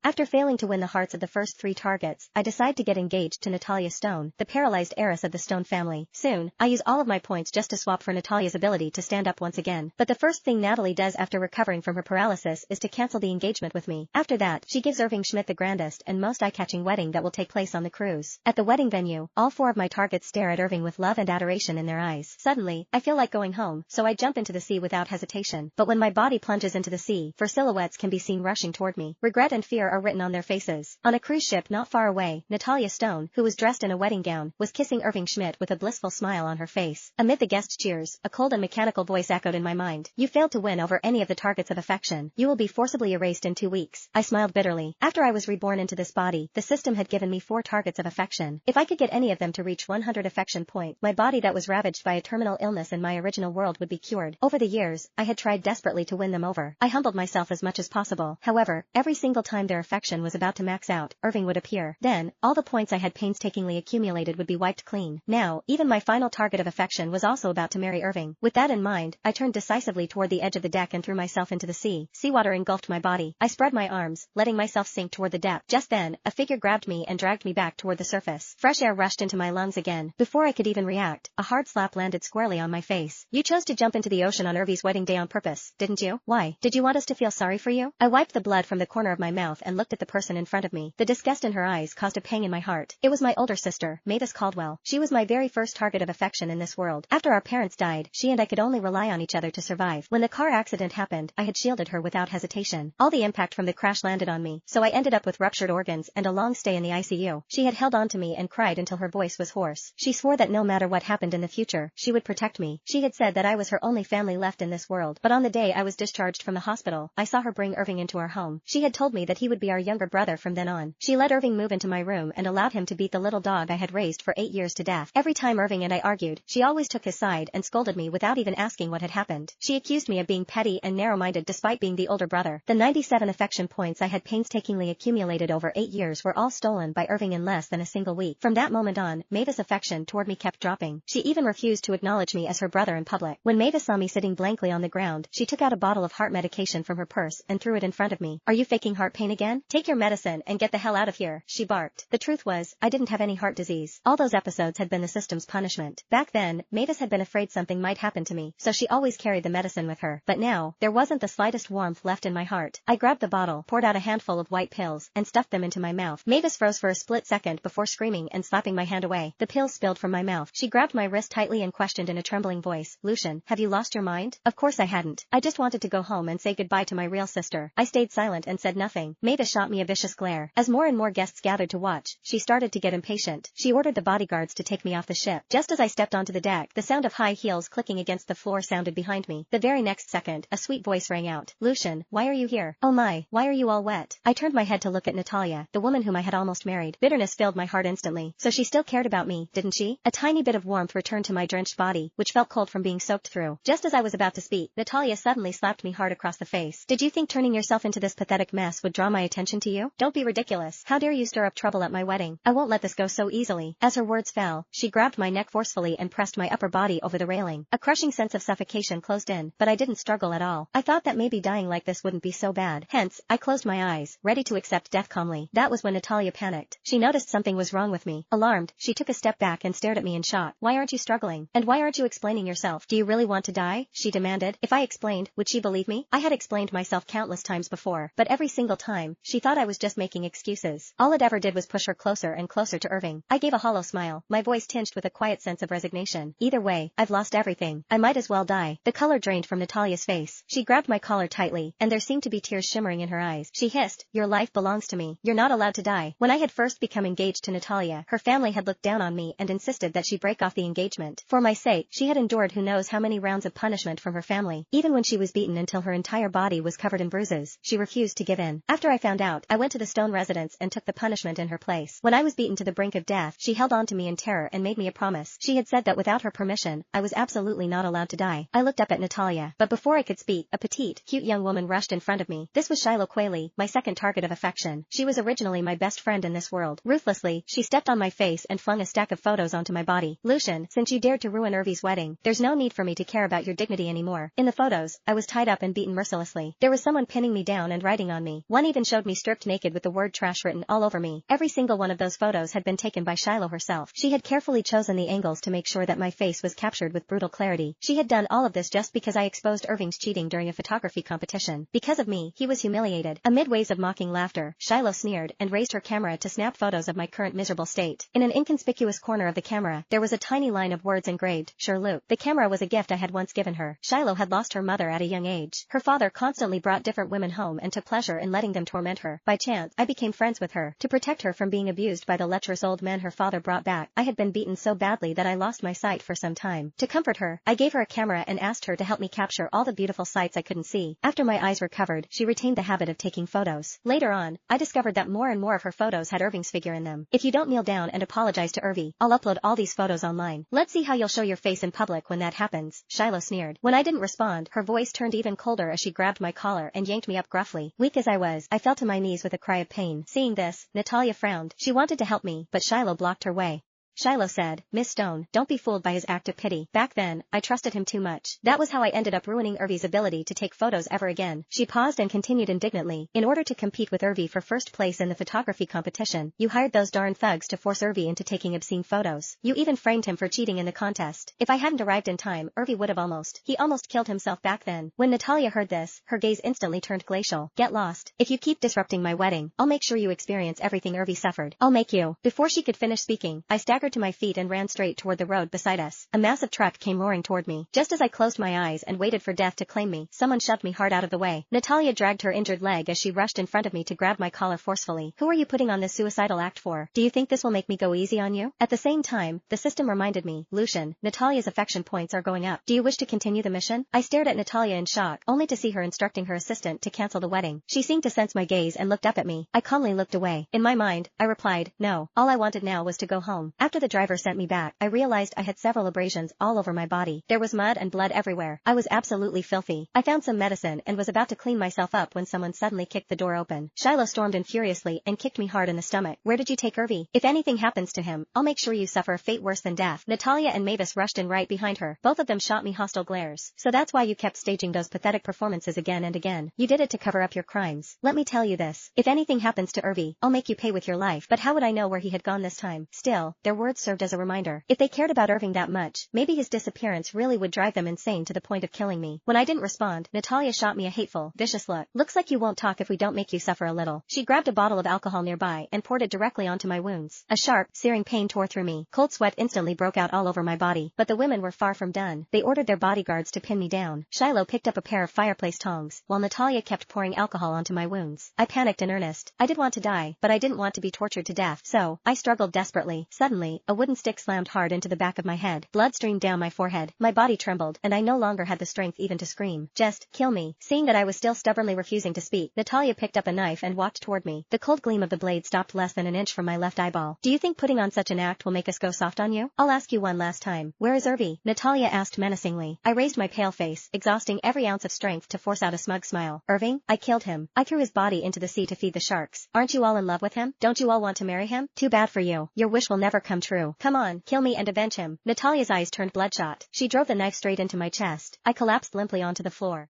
After failing to win the hearts of the first 3 targets, I decide to get engaged to Natalia Stone, the paralyzed heiress of the Stone family. Soon, I use all of my points just to swap for Natalia's ability to stand up once again. But the first thing Natalie does after recovering from her paralysis is to cancel the engagement with me. After that, she gives Irving Schmidt the grandest and most eye-catching wedding that will take place on the cruise. At the wedding venue, all 4 of my targets stare at Irving with love and adoration in their eyes. Suddenly, I feel like going home, so I jump into the sea without hesitation. But when my body plunges into the sea, 4 silhouettes can be seen rushing toward me. Regret and fear are written on their faces. On a cruise ship not far away, Natalia Stone, who was dressed in a wedding gown, was kissing Irving Schmidt with a blissful smile on her face. Amid the guest cheers, a cold and mechanical voice echoed in my mind. You failed to win over any of the targets of affection. You will be forcibly erased in 2 weeks. I smiled bitterly. After I was reborn into this body, the system had given me 4 targets of affection. If I could get any of them to reach 100 affection point, my body that was ravaged by a terminal illness in my original world would be cured. Over the years, I had tried desperately to win them over. I humbled myself as much as possible. However, every single time their affection was about to max out, Irving would appear. Then, all the points I had painstakingly accumulated would be wiped clean. Now, even my final target of affection was also about to marry Irving. With that in mind, I turned decisively toward the edge of the deck and threw myself into the sea. Seawater engulfed my body. I spread my arms, letting myself sink toward the depth. Just then, a figure grabbed me and dragged me back toward the surface. Fresh air rushed into my lungs again. Before I could even react, a hard slap landed squarely on my face. You chose to jump into the ocean on Irving's wedding day on purpose, didn't you? Why? Did you want us to feel sorry for you? I wiped the blood from the corner of my mouth and looked at the person in front of me. The disgust in her eyes caused a pang in my heart. It was my older sister, Mavis Caldwell. She was my very first target of affection in this world. After our parents died, she and I could only rely on each other to survive. When the car accident happened, I had shielded her without hesitation. All the impact from the crash landed on me, so I ended up with ruptured organs and a long stay in the ICU. She had held on to me and cried until her voice was hoarse. She swore that no matter what happened in the future, she would protect me. She had said that I was her only family left in this world. But on the day I was discharged from the hospital, I saw her bring Irving into our home. She had told me that he would be our younger brother from then on. She let Irving move into my room and allowed him to beat the little dog I had raised for 8 years to death. Every time Irving and I argued, she always took his side and scolded me without even asking what had happened. She accused me of being petty and narrow-minded despite being the older brother. The 97 affection points I had painstakingly accumulated over 8 years were all stolen by Irving in less than a single week. From that moment on, Mavis' affection toward me kept dropping. She even refused to acknowledge me as her brother in public. When Mavis saw me sitting blankly on the ground, she took out a bottle of heart medication from her purse and threw it in front of me. Are you faking heart pain again? Take your medicine and get the hell out of here, she barked. The truth was, I didn't have any heart disease. All those episodes had been the system's punishment. Back then, Mavis had been afraid something might happen to me, so she always carried the medicine with her. But now, there wasn't the slightest warmth left in my heart. I grabbed the bottle, poured out a handful of white pills, and stuffed them into my mouth. Mavis froze for a split second before screaming and slapping my hand away. The pills spilled from my mouth. She grabbed my wrist tightly and questioned in a trembling voice, Lucian, have you lost your mind? Of course I hadn't. I just wanted to go home and say goodbye to my real sister. I stayed silent and said nothing. Mavis shot me a vicious glare. As more and more guests gathered to watch, she started to get impatient. She ordered the bodyguards to take me off the ship. Just as I stepped onto the deck, the sound of high heels clicking against the floor sounded behind me. The very next second, a sweet voice rang out. Lucian, why are you here? Oh my, why are you all wet? I turned my head to look at Natalia, the woman whom I had almost married. Bitterness filled my heart instantly. So she still cared about me, didn't she? A tiny bit of warmth returned to my drenched body, which felt cold from being soaked through. Just as I was about to speak, Natalia suddenly slapped me hard across the face. Did you think turning yourself into this pathetic mess would draw my attention to you? Don't be ridiculous. How dare you stir up trouble at my wedding? I won't let this go so easily. As her words fell, she grabbed my neck forcefully and pressed my upper body over the railing. A crushing sense of suffocation closed in, but I didn't struggle at all. I thought that maybe dying like this wouldn't be so bad. Hence, I closed my eyes, ready to accept death calmly. That was when Natalia panicked. She noticed something was wrong with me. Alarmed, she took a step back and stared at me in shock. Why aren't you struggling? And why aren't you explaining yourself? Do you really want to die? She demanded. If I explained, would she believe me? I had explained myself countless times before, but every single time, she thought I was just making excuses. All it ever did was push her closer and closer to Irving. I gave a hollow smile, my voice tinged with a quiet sense of resignation. Either way, I've lost everything. I might as well die. The color drained from Natalia's face. She grabbed my collar tightly, and there seemed to be tears shimmering in her eyes. She hissed, your life belongs to me. You're not allowed to die. When I had first become engaged to Natalia, her family had looked down on me and insisted that she break off the engagement. For my sake, she had endured who knows how many rounds of punishment from her family. Even when she was beaten until her entire body was covered in bruises, she refused to give in. After I found out, I went to the Stone residence and took the punishment in her place. When I was beaten to the brink of death, she held on to me in terror and made me a promise. She had said that without her permission, I was absolutely not allowed to die. I looked up at Natalia, but before I could speak, a petite, cute young woman rushed in front of me. This was Shiloh Quayle, my second target of affection. She was originally my best friend in this world. Ruthlessly, she stepped on my face and flung a stack of photos onto my body. Lucian, since you dared to ruin Irving's wedding, there's no need for me to care about your dignity anymore. In the photos, I was tied up and beaten mercilessly. There was someone pinning me down and writing on me. One even showed showed me stripped naked with the word trash written all over me. Every single one of those photos had been taken by Shiloh herself. She had carefully chosen the angles to make sure that my face was captured with brutal clarity. She had done all of this just because I exposed Irving's cheating during a photography competition. Because of me, he was humiliated. Amid waves of mocking laughter, Shiloh sneered and raised her camera to snap photos of my current miserable state. In an inconspicuous corner of the camera, there was a tiny line of words engraved, "Sure Luke." The camera was a gift I had once given her. Shiloh had lost her mother at a young age. Her father constantly brought different women home and took pleasure in letting them torment her. By chance, I became friends with her. To protect her from being abused by the lecherous old man her father brought back, I had been beaten so badly that I lost my sight for some time. To comfort her, I gave her a camera and asked her to help me capture all the beautiful sights I couldn't see. After my eyes recovered, she retained the habit of taking photos. Later on, I discovered that more and more of her photos had Irving's figure in them. If you don't kneel down and apologize to Irving, I'll upload all these photos online. Let's see how you'll show your face in public when that happens, Shiloh sneered. When I didn't respond, her voice turned even colder as she grabbed my collar and yanked me up gruffly. Weak as I was, I fell to my knees with a cry of pain. Seeing this, Natalia frowned. She wanted to help me, but Shiloh blocked her way. Shiloh said, "Miss Stone, don't be fooled by his act of pity. Back then, I trusted him too much. That was how I ended up ruining Irving's ability to take photos ever again." She paused and continued indignantly. "In order to compete with Irving for first place in the photography competition, you hired those darn thugs to force Irving into taking obscene photos. You even framed him for cheating in the contest. If I hadn't arrived in time, Irving would have He almost killed himself back then." When Natalia heard this, her gaze instantly turned glacial. "Get lost. If you keep disrupting my wedding, I'll make sure you experience everything Irving suffered. I'll make you." Before she could finish speaking, I staggered to my feet and ran straight toward the road beside us. A massive truck came roaring toward me. Just as I closed my eyes and waited for death to claim me, someone shoved me hard out of the way. Natalia dragged her injured leg as she rushed in front of me to grab my collar forcefully. "Who are you putting on this suicidal act for? Do you think this will make me go easy on you?" At the same time, the system reminded me, "Lucian, Natalia's affection points are going up. Do you wish to continue the mission?" I stared at Natalia in shock, only to see her instructing her assistant to cancel the wedding. She seemed to sense my gaze and looked up at me. I calmly looked away. In my mind, I replied, "No." All I wanted now was to go home. After the driver sent me back, I realized I had several abrasions all over my body. There was mud and blood everywhere. I was absolutely filthy. I found some medicine and was about to clean myself up when someone suddenly kicked the door open. Shiloh stormed in furiously and kicked me hard in the stomach. "Where did you take Irving? If anything happens to him, I'll make sure you suffer a fate worse than death." Natalia and Mavis rushed in right behind her. Both of them shot me hostile glares. "So that's why you kept staging those pathetic performances again and again. You did it to cover up your crimes. Let me tell you this. If anything happens to Irving, I'll make you pay with your life." But how would I know where he had gone this time? Still, their words served as a reminder. If they cared about Irving that much, maybe his disappearance really would drive them insane to the point of killing me. When I didn't respond, Natalia shot me a hateful, vicious look. "Looks like you won't talk if we don't make you suffer a little." She grabbed a bottle of alcohol nearby and poured it directly onto my wounds. A sharp, searing pain tore through me. Cold sweat instantly broke out all over my body. But the women were far from done. They ordered their bodyguards to pin me down. Shiloh picked up a pair of fireplace tongs, while Natalia kept pouring alcohol onto my wounds. I panicked in earnest. I did want to die, but I didn't want to be tortured to death. So, I struggled desperately. Suddenly, a wooden stick slammed hard into the back of my head. Blood streamed down my forehead. My body trembled, and I no longer had the strength even to scream. "Just kill me." Seeing that I was still stubbornly refusing to speak, Natalia picked up a knife and walked toward me. The cold gleam of the blade stopped less than an inch from my left eyeball. "Do you think putting on such an act will make us go soft on you? I'll ask you one last time. Where is Irving?" Natalia asked menacingly. I raised my pale face, exhausting every ounce of strength to force out a smug smile. "Irving? I killed him. I threw his body into the sea to feed the sharks. Aren't you all in love with him? Don't you all want to marry him? Too bad for you. Your wish will never come true. Come on, kill me and avenge him." Natalia's eyes turned bloodshot. She drove the knife straight into my chest. I collapsed limply onto the floor.